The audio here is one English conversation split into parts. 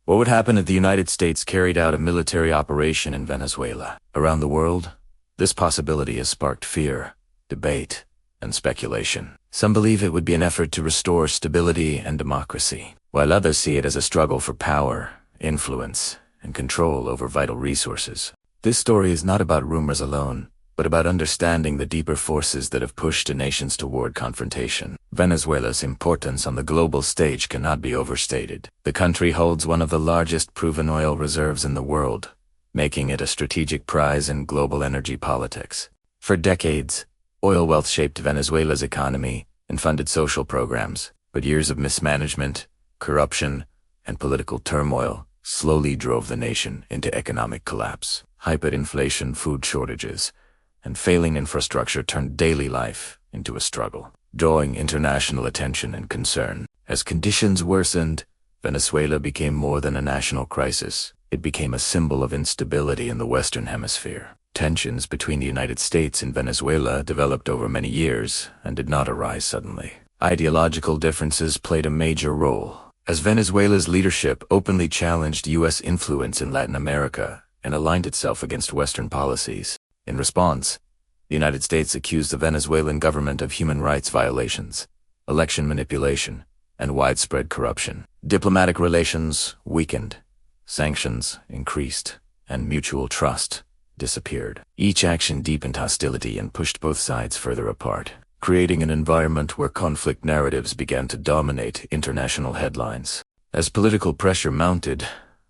What would happen if the United States carried out a military operation in Venezuela? Around the world, this possibility has sparked fear, debate, and speculation. Some believe it would be an effort to restore stability and democracy, while others see it as a struggle for power, influence, and control over vital resources. This story is not about rumors alone, but about understanding the deeper forces that have pushed nations toward confrontation. Venezuela's importance on the global stage cannot be overstated. The country holds one of the largest proven oil reserves in the world, making it a strategic prize in global energy politics. For decades, oil wealth shaped Venezuela's economy and funded social programs, but years of mismanagement, corruption, and political turmoil slowly drove the nation into economic collapse. Hyperinflation, food shortages, and failing infrastructure turned daily life into a struggle, drawing international attention and concern. As conditions worsened, Venezuela became more than a national crisis. It became a symbol of instability in the Western Hemisphere. Tensions between the United States and Venezuela developed over many years and did not arise suddenly. Ideological differences played a major role, as Venezuela's leadership openly challenged U.S. influence in Latin America and aligned itself against Western policies. In response, the United States accused the Venezuelan government of human rights violations, election manipulation, and widespread corruption. Diplomatic relations weakened, sanctions increased, and mutual trust disappeared. Each action deepened hostility and pushed both sides further apart, creating an environment where conflict narratives began to dominate international headlines. As political pressure mounted,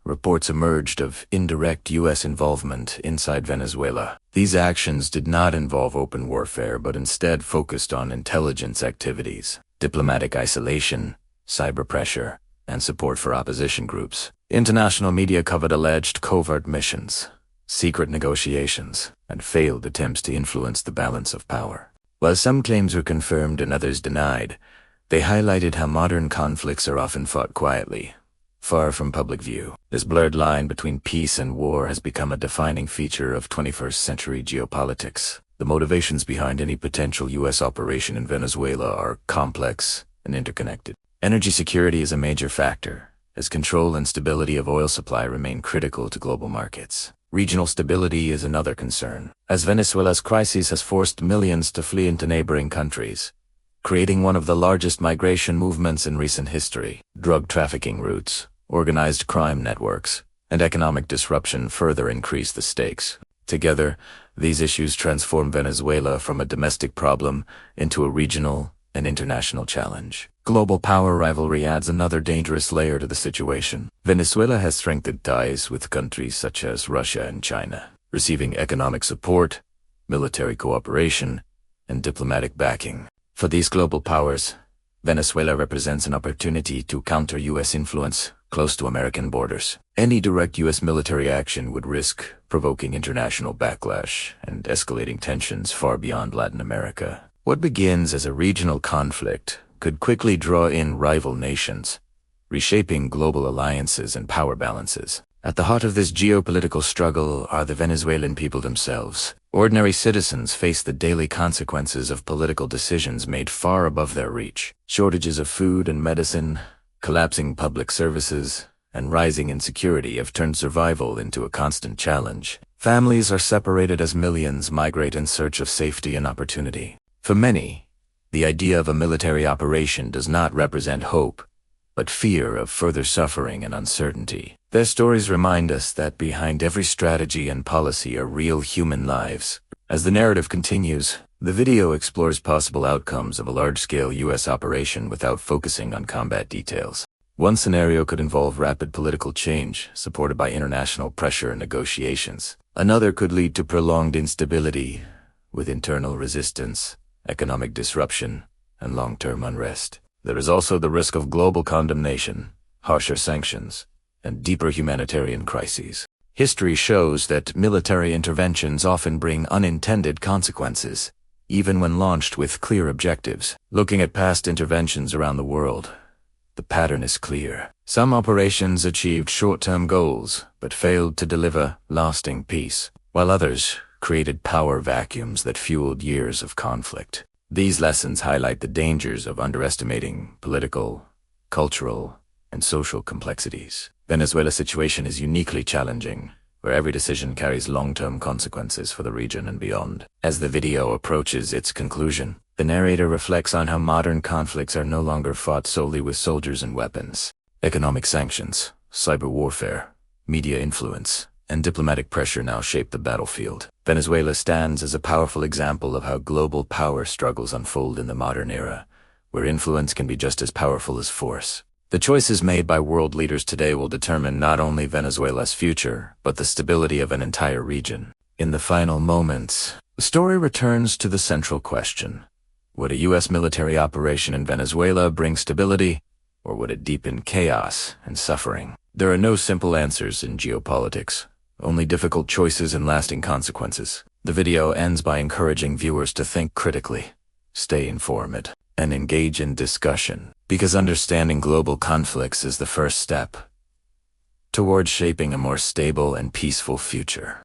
reports emerged of indirect U.S. involvement inside Venezuela. These actions did not involve open warfare, but instead focused on intelligence activities, diplomatic isolation, cyber pressure, and support for opposition groups. International media covered alleged covert missions, secret negotiations, and failed attempts to influence the balance of power. While some claims were confirmed and others denied, they highlighted how modern conflicts are often fought quietly, far from public view. This blurred line between peace and war has become a defining feature of 21st century geopolitics. The motivations behind any potential U.S. operation in Venezuela are complex and interconnected. Energy security is a major factor, as control and stability of oil supply remain critical to global markets. Regional stability is another concern, as Venezuela's crisis has forced millions to flee into neighboring countries, creating one of the largest migration movements in recent history. Drug trafficking routes, organized crime networks, and economic disruption further increase the stakes. Together, these issues transform Venezuela from a domestic problem into a regional and international challenge. Global power rivalry adds another dangerous layer to the situation. Venezuela has strengthened ties with countries such as Russia and China, receiving economic support, military cooperation, and diplomatic backing. For these global powers, Venezuela represents an opportunity to counter U.S. influence close to American borders. Any direct U.S. military action would risk provoking international backlash and escalating tensions far beyond Latin America. What begins as a regional conflict could quickly draw in rival nations, reshaping global alliances and power balances. At the heart of this geopolitical struggle are the Venezuelan people themselves. Ordinary citizens face the daily consequences of political decisions made far above their reach. Shortages of food and medicine, collapsing public services, and rising insecurity have turned survival into a constant challenge. Families are separated as millions migrate in search of safety and opportunity. For many, the idea of a military operation does not represent hope, but fear of further suffering and uncertainty. Their stories remind us that behind every strategy and policy are real human lives. As the narrative continues, the video explores possible outcomes of a large-scale U.S. operation without focusing on combat details. One scenario could involve rapid political change, supported by international pressure and negotiations. Another could lead to prolonged instability, with internal resistance, economic disruption, and long-term unrest. There is also the risk of global condemnation, harsher sanctions, and deeper humanitarian crises. History shows that military interventions often bring unintended consequences, even when launched with clear objectives. Looking at past interventions around the world, the pattern is clear. Some operations achieved short-term goals, but failed to deliver lasting peace, while others created power vacuums that fueled years of conflict. These lessons highlight the dangers of underestimating political, cultural, and social complexities. Venezuela's situation is uniquely challenging, where every decision carries long-term consequences for the region and beyond. As the video approaches its conclusion, the narrator reflects on how modern conflicts are no longer fought solely with soldiers and weapons. Economic sanctions, cyber warfare, media influence, and diplomatic pressure now shape the battlefield. Venezuela stands as a powerful example of how global power struggles unfold in the modern era, where influence can be just as powerful as force. The choices made by world leaders today will determine not only Venezuela's future, but the stability of an entire region. In the final moments, the story returns to the central question: would a U.S. military operation in Venezuela bring stability, or would it deepen chaos and suffering? There are no simple answers in geopolitics, only difficult choices and lasting consequences. The video ends by encouraging viewers to think critically, stay informed, and engage in discussion, because understanding global conflicts is the first step towards shaping a more stable and peaceful future.